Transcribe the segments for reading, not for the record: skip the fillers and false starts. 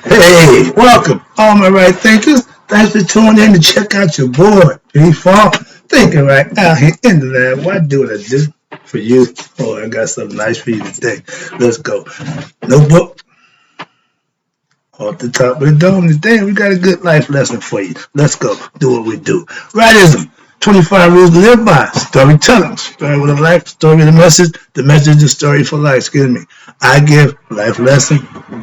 Hey, welcome, all my right thinkers. Thanks for tuning in to check out your boy, P-Funk. Thinking right out here in the lab. What do what I do for you? Oh, I got something nice for you today. Let's go. Notebook off the top of the dome today. We got a good life lesson for you. Let's go. Do what we do. Rightism. 25 rules to live by. Storytelling. Story with a life. Story with a message. The message is story for life. Excuse me. I give life lesson.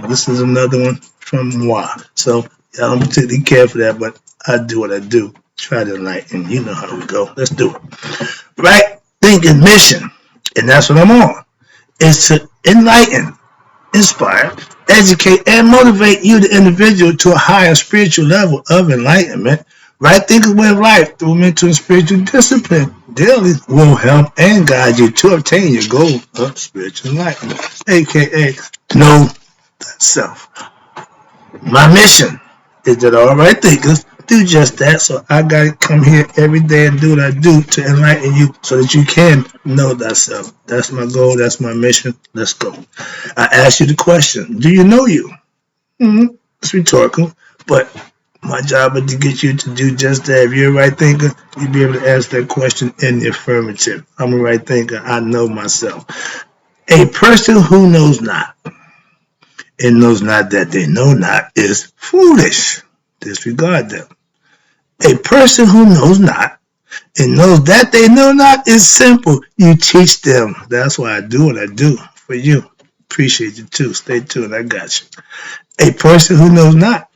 This is another one from moi. So I don't particularly care for that, but I do what I do. Try to enlighten. You know how we go. Let's do it. Right thinking mission, and that's what I'm on, is to enlighten, inspire, educate, and motivate you, the individual, to a higher spiritual level of enlightenment. Right thinking way of life through mental and spiritual discipline daily will help and guide you to obtain your goal of spiritual enlightenment, aka know thyself. My mission is that all right thinkers do just that. So I gotta come here every day and do what I do to enlighten you so that you can know thyself. That's my goal, that's my mission. Let's go. I ask you the question, do you know you? It's rhetorical, but my job is to get you to do just that. If you're a right thinker, you'll be able to answer that question in the affirmative. I'm a right thinker, I know myself. A person who knows not and knows not that they know not is foolish. Disregard them. A person who knows not and knows that they know not is simple. You teach them. That's why I do what I do for you. Appreciate you too. Stay tuned. I got you. A person who knows not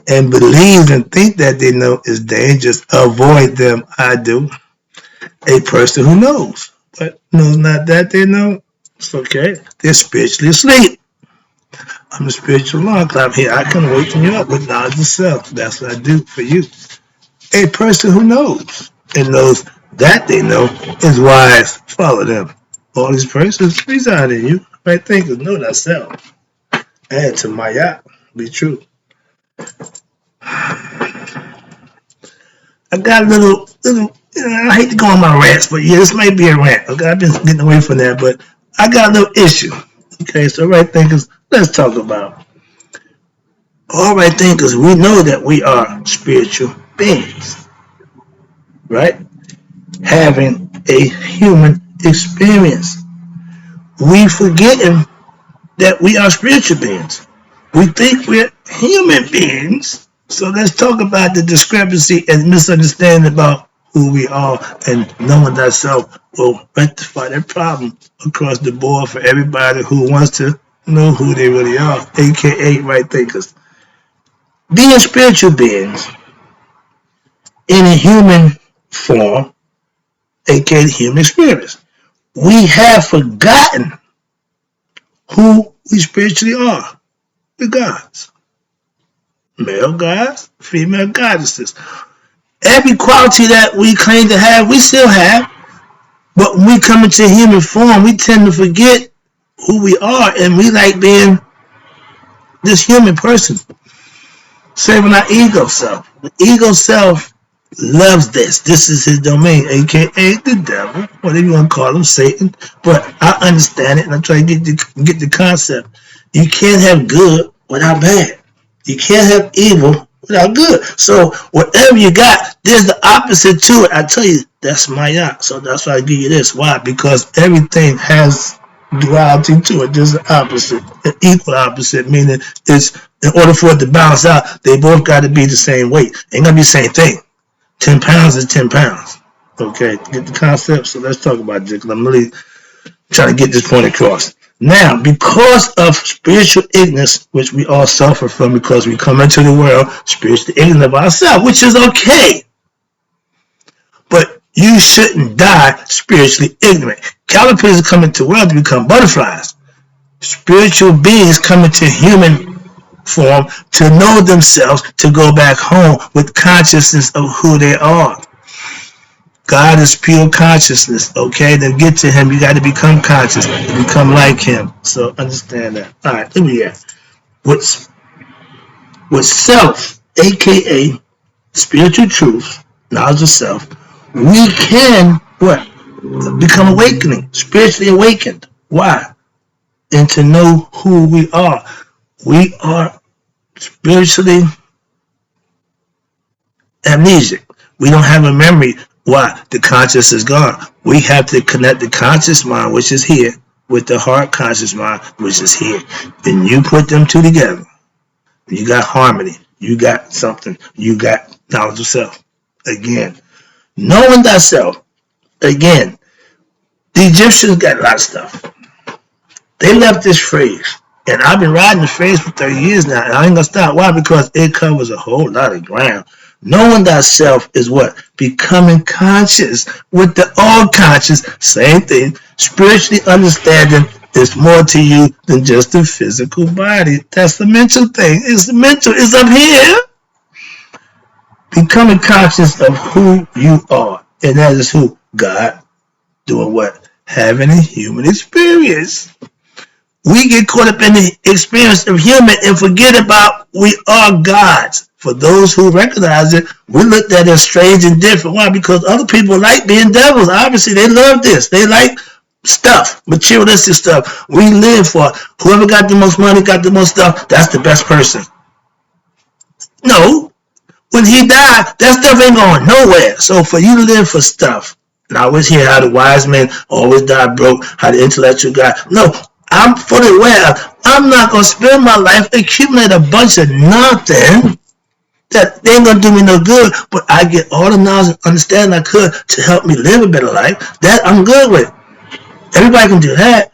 and believes and think that they know is dangerous. Avoid them. I do. A person who knows but knows not that they know, it's okay. They're spiritually asleep. I'm a spiritual alarm clock here. I can wake you up with knowledge of self. That's what I do for you. A person who knows and knows that they know is wise. Follow them. All these persons reside in you. Right thinkers know thyself. And to my yacht, be true. I got a little, I hate to go on my rants, but yeah, this might be a rant. Okay, I've been getting away from that, but I got a little issue. Okay, so right thinkers, let's talk about. All right thinkers, we know that we are spiritual beings, right? Having a human experience. We forgetting that we are spiritual beings. We think we're human beings. So let's talk about the discrepancy and misunderstanding about who we are, and knowing thyself will rectify that problem across the board for everybody who wants to know who they really are, aka right thinkers. Being spiritual beings in a human form, aka the human experience, we have forgotten who we spiritually are. The gods. Male gods, female goddesses. Every quality that we claim to have, we still have. But when we come into human form, we tend to forget who we are, and we like being this human person. Serving our ego self. The ego self loves this. This is his domain, aka the devil, whatever you want to call him, Satan. But I understand it, and I'm trying to get the concept. You can't have good without bad. You can't have evil without good. So whatever you got, there's the opposite to it. I tell you, that's my yacht. So that's why I give you this. Why? Because everything has duality to it. There's an opposite, an equal opposite, meaning it's in order for it to balance out, they both got to be the same weight. Ain't gonna be the same thing. 10 pounds is 10 pounds. Okay, get the concept? So let's talk about this. I'm really trying to get this point across. Now, because of spiritual ignorance, which we all suffer from because we come into the world spiritually ignorant of ourselves, which is okay. But you shouldn't die spiritually ignorant. Caterpillars come into the world to become butterflies. Spiritual beings come into human form to know themselves, to go back home with consciousness of who they are. God is pure consciousness, okay? To get to him, you got to become conscious, to become like him. So understand that. All right, here we are. With self, aka spiritual truth, knowledge of self, we can, what? Become awakening, spiritually awakened. Why? And to know who we are. We are spiritually amnesic. We don't have a memory. Why? The conscious is gone. We have to connect the conscious mind, which is here, with the heart conscious mind, which is here. Then you put them two together. You got harmony. You got something. You got knowledge of self. Again, knowing thyself. Again, the Egyptians got a lot of stuff. They left this phrase. And I've been riding the phrase for 30 years now. And I ain't going to stop. Why? Because it covers a whole lot of ground. Knowing thyself is what? Becoming conscious with the all conscious. Same thing. Spiritually understanding is more to you than just the physical body. That's the mental thing. It's the mental. It's up here. Becoming conscious of who you are. And that is who? God. Doing what? Having a human experience. We get caught up in the experience of human and forget about we are gods. For those who recognize it, we looked at it as strange and different. Why? Because other people like being devils. Obviously, they love this. They like stuff, materialistic stuff. We live for whoever got the most money, got the most stuff, that's the best person. No. When he died, that stuff ain't going nowhere. So for you to live for stuff, and I always hear how the wise men always die broke, how the intellectual guy. No, I'm fully aware. I'm not going to spend my life accumulating a bunch of nothing that ain't going to do me no good, but I get all the knowledge and understanding I could to help me live a better life. That I'm good with. Everybody can do that.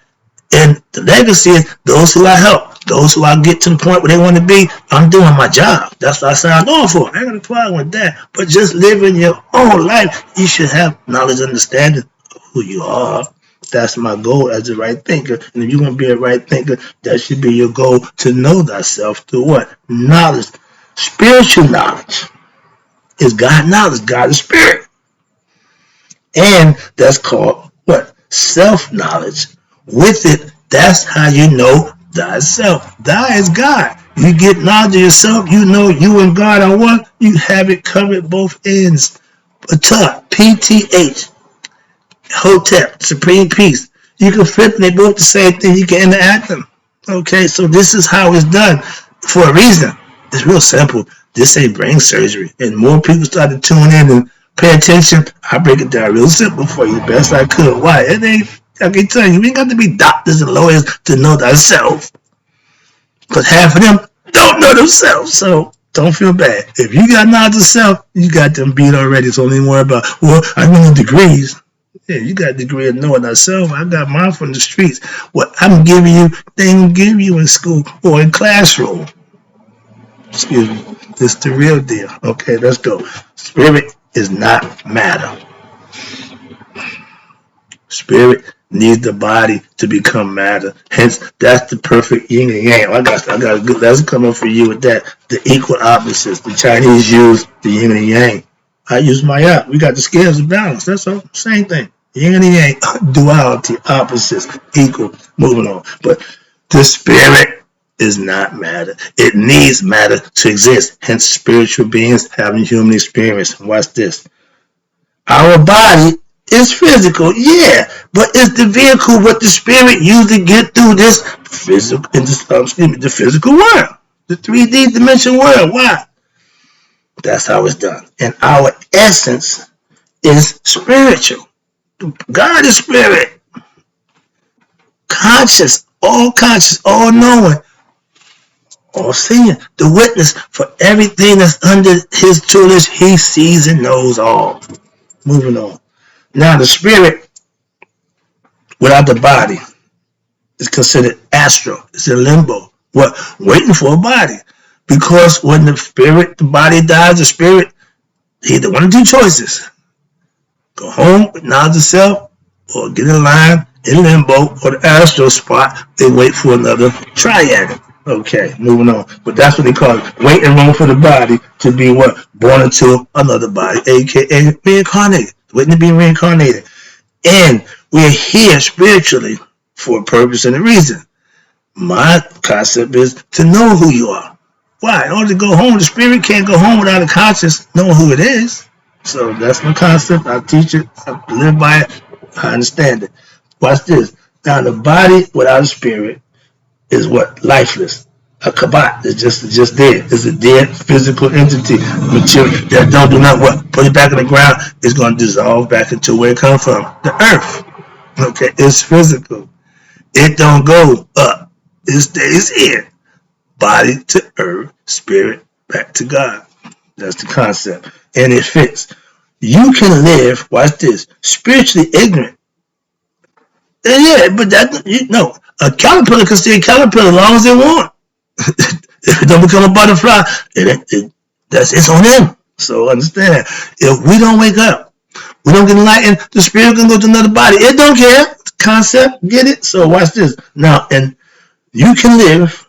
And the legacy is those who I help, those who I get to the point where they want to be, I'm doing my job. That's what I signed on for. I ain't got a problem with that. But just living your own life, you should have knowledge and understanding of who you are. That's my goal as a right thinker. And if you want to be a right thinker, that should be your goal, to know thyself through what? Knowledge. Spiritual knowledge is God knowledge. God is spirit. And that's called what? Self-knowledge. With it, that's how you know thyself. Thy is God. You get knowledge of yourself, you know you and God are one, you have it covered both ends. Ptah, PTH, Hotep, Supreme Peace. You can flip them, they both the same thing, you can interact them. Okay, so this is how it's done for a reason. It's real simple. This ain't brain surgery. And more people start to tune in and pay attention. I break it down real simple for you, best I could. Why? It ain't, I can tell you, we ain't got to be doctors and lawyers to know thyself. Because half of them don't know themselves. So don't feel bad. If you got knowledge of self, you got them beat already. So don't even worry about, well, I need degrees. Yeah, you got a degree of knowing thyself. I got mine from the streets. What I'm giving you, they ain't give you in school or in classroom. Excuse me. This is the real deal. Okay, let's go. Spirit is not matter. Spirit needs the body to become matter. Hence, that's the perfect yin and yang. I got a good lesson coming for you with that. The equal opposites. The Chinese use the yin and yang. I use my app. We got the scales of balance. That's all. Same thing. Yin and yang. Duality. Opposites. Equal. Moving on. But the spirit is not matter. It needs matter to exist. Hence, spiritual beings having human experience. Watch this. Our body is physical, yeah, but it's the vehicle what the spirit used to get through this physical, the physical world, the 3D dimension world. Why? That's how it's done. And our essence is spiritual. God is spirit, conscious, all knowing, all seeing, the witness for everything that's under his tutelage. He sees and knows all. Moving on. Now the spirit without the body is considered astral. It's in limbo. What? Waiting for a body. Because when the body dies, the spirit, he either one of two choices. Go home with knowledge of self, or get in line in limbo or the astral spot and wait for another triad. Okay, moving on. But that's what they call it. Waiting room for the body to be what? Born into another body, aka reincarnated. Waiting to be reincarnated. And we're here spiritually for a purpose and a reason. My concept is to know who you are. Why? In order to go home, the spirit can't go home without a conscience knowing who it is. So that's my concept. I teach it. I live by it. I understand it. Watch this. Now, the body without a spirit is what? Lifeless. A kabat is just dead. It's a dead physical entity, material that don't do not what. Put it back in the ground, it's going to dissolve back into where it comes from, the earth. Okay, it's physical. It don't go up. It stays here. Body to earth, spirit back to God. That's the concept, and it fits. You can live. Watch this. Spiritually ignorant. And yeah, but that you know, a caterpillar can stay a caterpillar as long as they want. If it don't become a butterfly, it's on them. So understand, if we don't wake up, we don't get enlightened, the spirit can go to another body. It don't care. Concept, get it? So watch this. Now, and you can live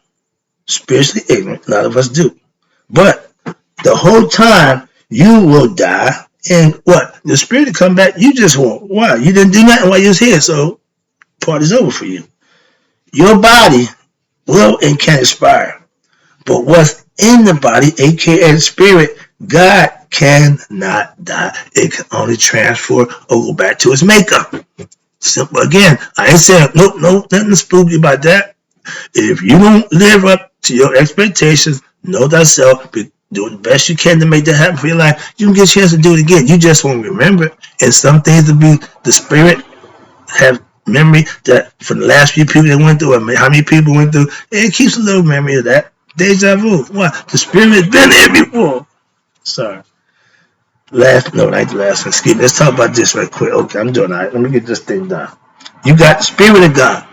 spiritually ignorant. A lot of us do. But the whole time you will die, and what? The spirit will come back, you just won't. Why? You didn't do nothing while you was here, so party's over for you. Your body will and can expire. But what's in the body, aka the spirit, God cannot die. It can only transfer or go back to its makeup. Simple. Again, I ain't saying no, nothing spooky about that. If you don't live up to your expectations, know thyself, do the best you can to make that happen for your life, you can get a chance to do it again. You just won't remember it. And some things to be the spirit have memory that from the last few people that went through, or how many people went through, it keeps a little memory of that. Deja vu. Why? The spirit has been there before. Sorry. No, not the last one. Excuse me. Let's talk about this right quick. Okay, I'm doing all right. Let me get this thing done. You got the spirit of God.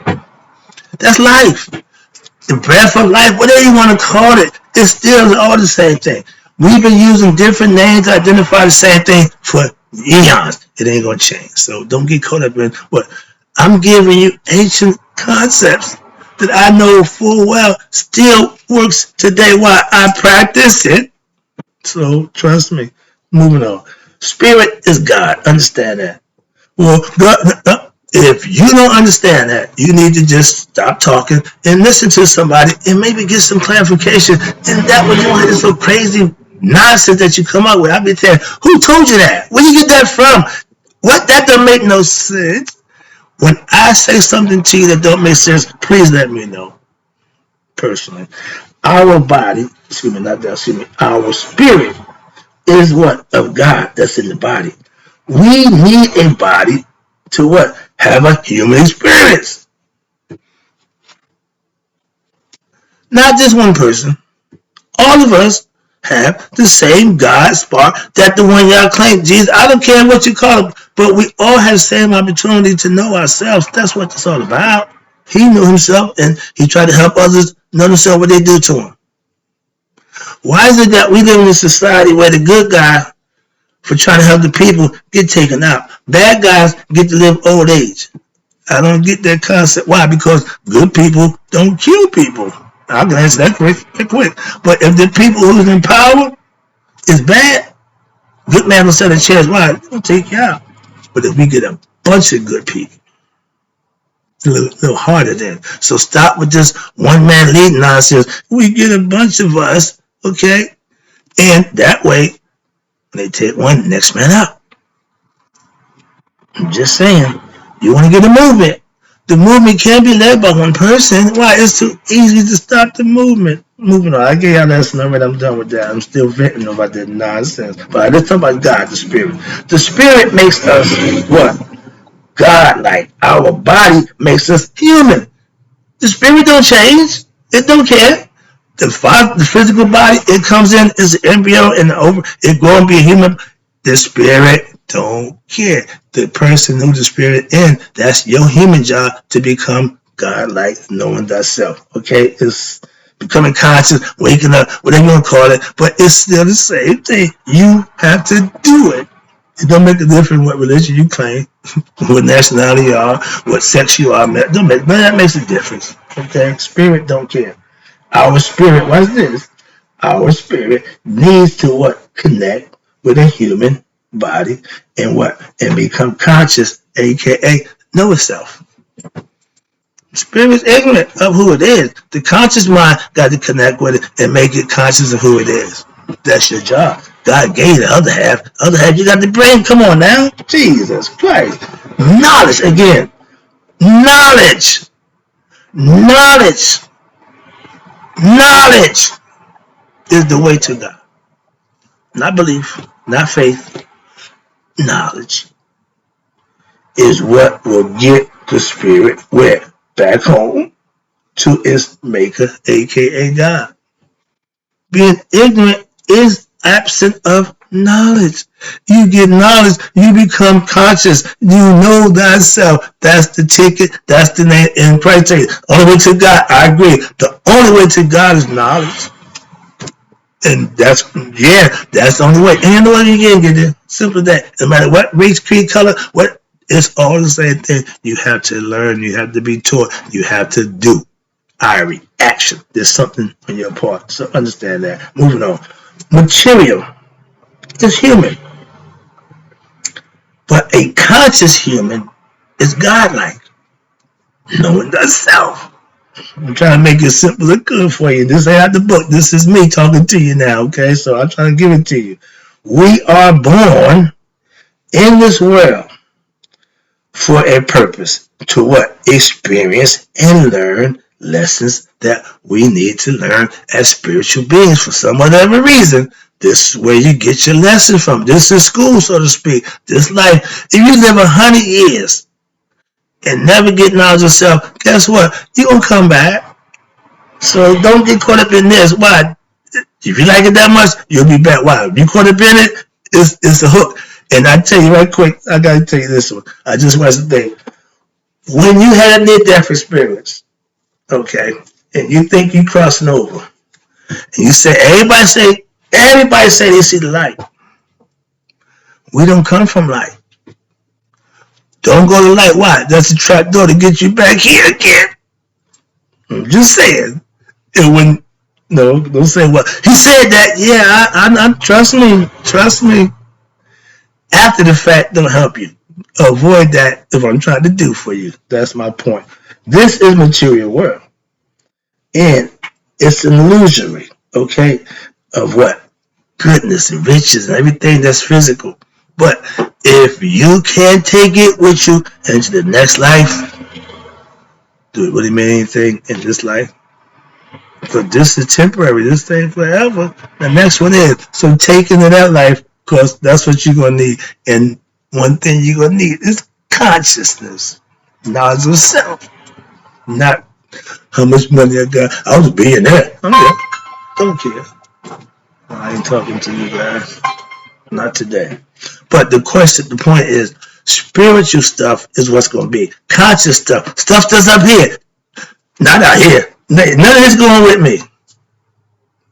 That's life. The breath of life, whatever you want to call it, it's still all the same thing. We've been using different names to identify the same thing for eons. It ain't going to change. So don't get caught up in what. I'm giving you ancient concepts that I know full well still works today while I practice it. So trust me. Moving on. Spirit is God. Understand that. Well, God, if you don't understand that, you need to just stop talking and listen to somebody and maybe get some clarification. And that way you don't have this so crazy nonsense that you come up with. I'll be saying, who told you that? Where you get that from? What? That don't make no sense. When I say something to you that don't make sense, please let me know. Personally, our body, our spirit is what? Of God that's in the body. We need a body to what? Have a human experience. Not just one person. All of us have the same God spark that the one y'all claim. Jesus, I don't care what you call him, but we all have the same opportunity to know ourselves. That's what it's all about. He knew himself and he tried to help others know themselves what they do to him. Why is it that we live in a society where the good guy for trying to help the people get taken out? Bad guys get to live old age. I don't get that concept. Why? Because good people don't kill people. I can answer that quick. But if the people who's in power is bad, good man will set a chance. Why? They'll take you out. But if we get a bunch of good people, it's a little harder then. So stop with this one man leading nonsense. We get a bunch of us, okay? And that way, when they take one, next man out. I'm just saying, you want to get a movement. The movement can't be led by one person. Why? It's too easy to stop the movement. Moving on. I gave y'all that lesson already. I'm done with that. I'm still venting about that nonsense. But let's talk about God, the Spirit. The Spirit makes us what? God-like. Our body makes us human. The Spirit don't change. It don't care. The physical body, it comes in as an embryo and it going to be a human. The Spirit don't care. The person who the Spirit in, that's your human job to become God-like, knowing thyself. Okay? It's becoming conscious, waking up, whatever you want to call it, but it's still the same thing. You have to do it. It don't make a difference what religion you claim, what nationality you are, what sex you are. None of that makes a difference. Okay? Spirit don't care. Our spirit, what's this? Our spirit needs to what? Connect with a human body and what? And become conscious, aka know itself. Spirit is ignorant of who it is. The conscious mind got to connect with it and make it conscious of who it is. That's your job. God gave you the other half. The other half, you got the brain. Come on now. Jesus Christ. Knowledge again. Knowledge. Knowledge is the way to God. Not belief, not faith. Knowledge is what will get the spirit where? Back home to its maker, aka God. Being ignorant is absent of knowledge. You get knowledge, you become conscious. You know thyself. That's the ticket. That's the name in criteria. Only way to God, I agree. The only way to God is knowledge. And that's the only way. And you know what you can get there? Simple as that. No matter what race, creed, color, what it's all the same thing. You have to learn, you have to be taught, you have to do. Action. There's something on your part. So understand that. Moving on. Material is human. But a conscious human is godlike. Knowing thyself. I'm trying to make it simple and good for you. This ain't out the book. This is me talking to you now, okay? So I'm trying to give it to you. We are born in this world for a purpose. To what? Experience and learn lessons that we need to learn as spiritual beings for some other reason. This is where you get your lesson from. This is school, so to speak. This life. If you live 100 years and never get knowledge of self, guess what? You're going to come back. So don't get caught up in this. Why? If you like it that much, you'll be back. Why? If you caught up in it, it's a hook. And I tell you right quick, I got to tell you this one. I just want to think. When you had a near-death experience, okay, and you think you crossing over, and you say, everybody say they see the light. We don't come from light. Don't go to light. Why? That's a trap door to get you back here again. I'm just saying. And when, no, don't say what. He said that, yeah, I trust me. After the fact, don't help you. Avoid that if I'm trying to do for you. That's my point. This is material world. And it's an illusory, okay, of what? Goodness and riches and everything that's physical. But if you can't take it with you into the next life, do it really mean anything in this life? Because this is temporary. This thing forever. The next one is. So take into that life because that's what you're going to need. And one thing you're going to need is consciousness. Knowledge of self. Not how much money I got. I was being there. I'm there. Don't care. I ain't talking to you guys. Not today. But the point is, spiritual stuff is what's going to be. Conscious stuff. Stuff that's up here. Not out here. None of this going with me.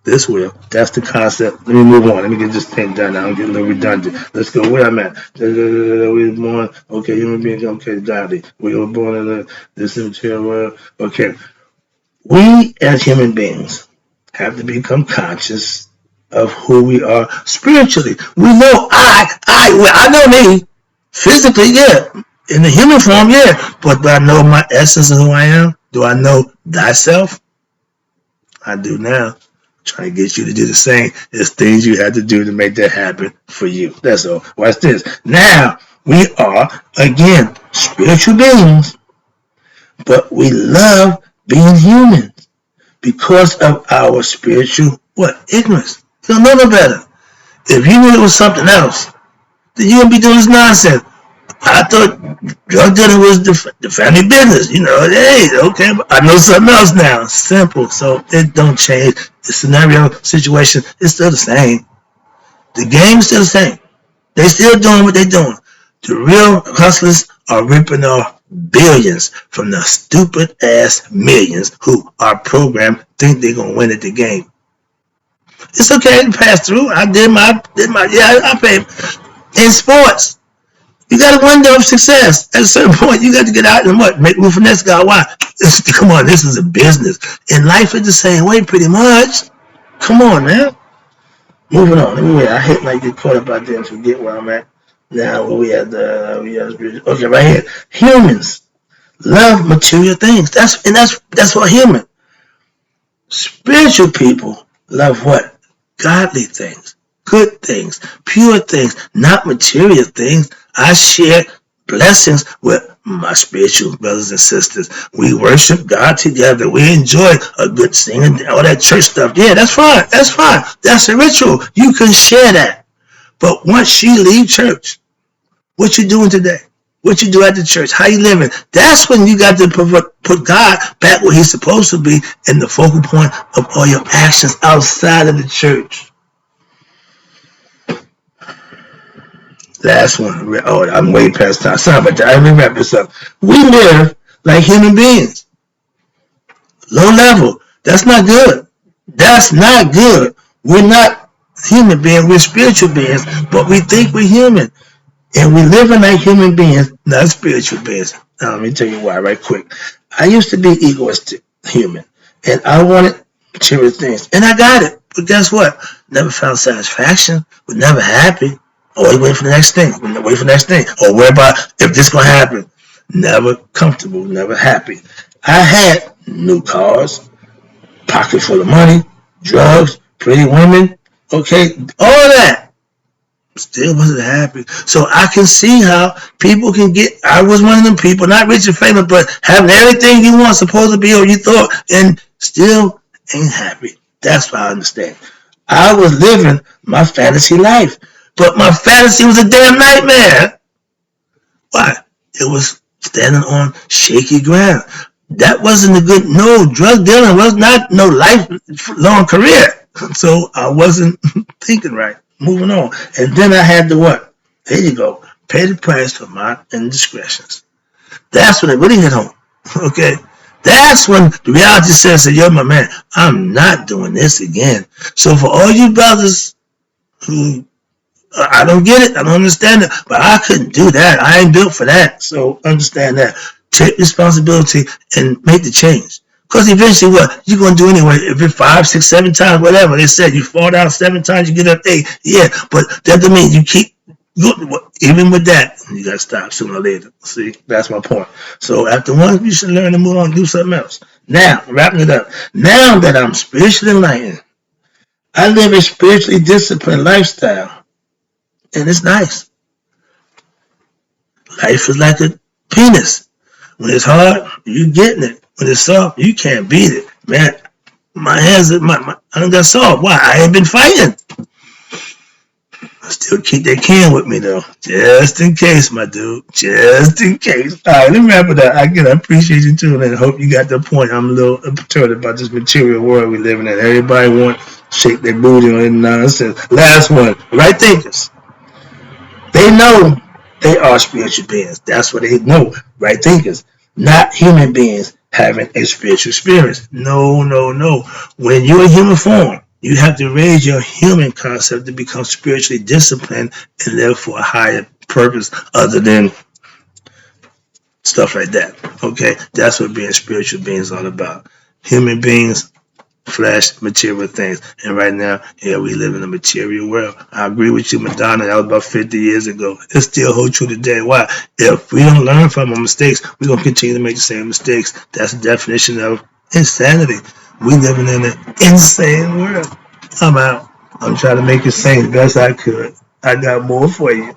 This will. That's the concept. Let me move on. Let me get this thing done. I'm getting a little redundant. Let's go where I'm at. We were born. Okay, human beings. Okay, godly. We were born in this material world. Okay. We as human beings have to become conscious of who we are spiritually. We know I know me. Physically, yeah. In the human form, yeah. But do I know my essence of who I am? Do I know thyself? I do now. Trying to get you to do the same. There's things you have to do to make that happen for you. That's all. Watch this. Now, we are, again, spiritual beings. But we love being human because of our spiritual, ignorance. You don't know no better. If you knew it was something else, then you wouldn't be doing this nonsense. I thought drug dealing was the family business. Hey, okay, but I know something else now. Simple. So it don't change. The scenario, situation is still the same. The game's still the same. They still doing what they're doing. The real hustlers are ripping off billions from the stupid ass millions who are programmed think they're gonna win at the game. It's okay to pass through. I paid. In sports, you got a window of success. At a certain point, you got to get out and make room for next guy. Why? Come on, this is a business. And life is the same way, pretty much. Come on, man. Moving on. Anyway, I hate like get caught up out there and forget where I'm at. Now we have okay, right here. Humans love material things. That's what human. Spiritual people love what? Godly things, good things, pure things, not material things. I share blessings with my spiritual brothers and sisters. We worship God together. We enjoy a good singing, all that church stuff. Yeah, that's fine. That's fine. That's a ritual. You can share that. But once you leave church, what you doing today? What you do at the church? How you living? That's when you got to put God back where he's supposed to be in the focal point of all your actions outside of the church. Last one. Oh, I'm way past time. Sorry about that. Let me wrap this up. We live like human beings. Low level. That's not good. That's not good. We're not human beings. We're spiritual beings, but we think we're human. And we living like human beings, not spiritual beings. Now, let me tell you why right quick. I used to be egoistic human, and I wanted material things, and I got it. But guess what? Never found satisfaction. Was never happy. Always waiting for the next thing. Wait for the next thing. Or worry about if this gonna happen. Never comfortable. Never happy. I had new cars, pocket full of money, drugs, pretty women. Okay, all that. Still wasn't happy. So I can see how people can get. I was one of them people, not rich and famous, but having everything you want, supposed to be or you thought, and still ain't happy. That's what I understand. I was living my fantasy life, but my fantasy was a damn nightmare. Why? It was standing on shaky ground. That wasn't a good. No, drug dealing was not no lifelong career. So I wasn't thinking right. Moving on. And then I had to what? There you go. Pay the price for my indiscretions. That's when it really hit home. Okay? That's when the reality says, yo, my man, I'm not doing this again. So for all you brothers who, I don't get it, I don't understand it, but I couldn't do that. I ain't built for that. So understand that. Take responsibility and make the change. Because eventually what? You're going to do anyway. If it's 5, 6, 7 times, whatever. They said you fall down 7 times, you get up 8. Yeah, but that doesn't mean you keep, even with that, you got to stop sooner or later. See, that's my point. So after one, you should learn to move on and do something else. Now, wrapping it up. Now that I'm spiritually enlightened, I live a spiritually disciplined lifestyle. And it's nice. Life is like a penis. When it's hard, you getting it. When it's soft, you can't beat it. Man, my hands, I don't got soft. Why? I ain't been fighting. I still keep that can with me though. Just in case, my dude. Just in case. Alright, let me wrap it up. Again, I appreciate you too, and I hope you got the point. I'm a little perturbed about this material world we live in. Everybody want to shake their booty on it nonsense. Last one. Right thinkers. They know they are spiritual beings. That's what they know. Right thinkers. Not human beings having a spiritual experience. No, no, no. When you're in human form, you have to raise your human concept to become spiritually disciplined and live for a higher purpose other than stuff like that. Okay? That's what being spiritual beings is all about. Human beings, flesh, material things. And right now, yeah, we live in a material world. I agree with you, Madonna. That was about 50 years ago. It still holds true today. Why? If we don't learn from our mistakes, we're going to continue to make the same mistakes. That's the definition of insanity. We living in an insane world. I'm out. I'm trying to make it sane the best I could. I got more for you.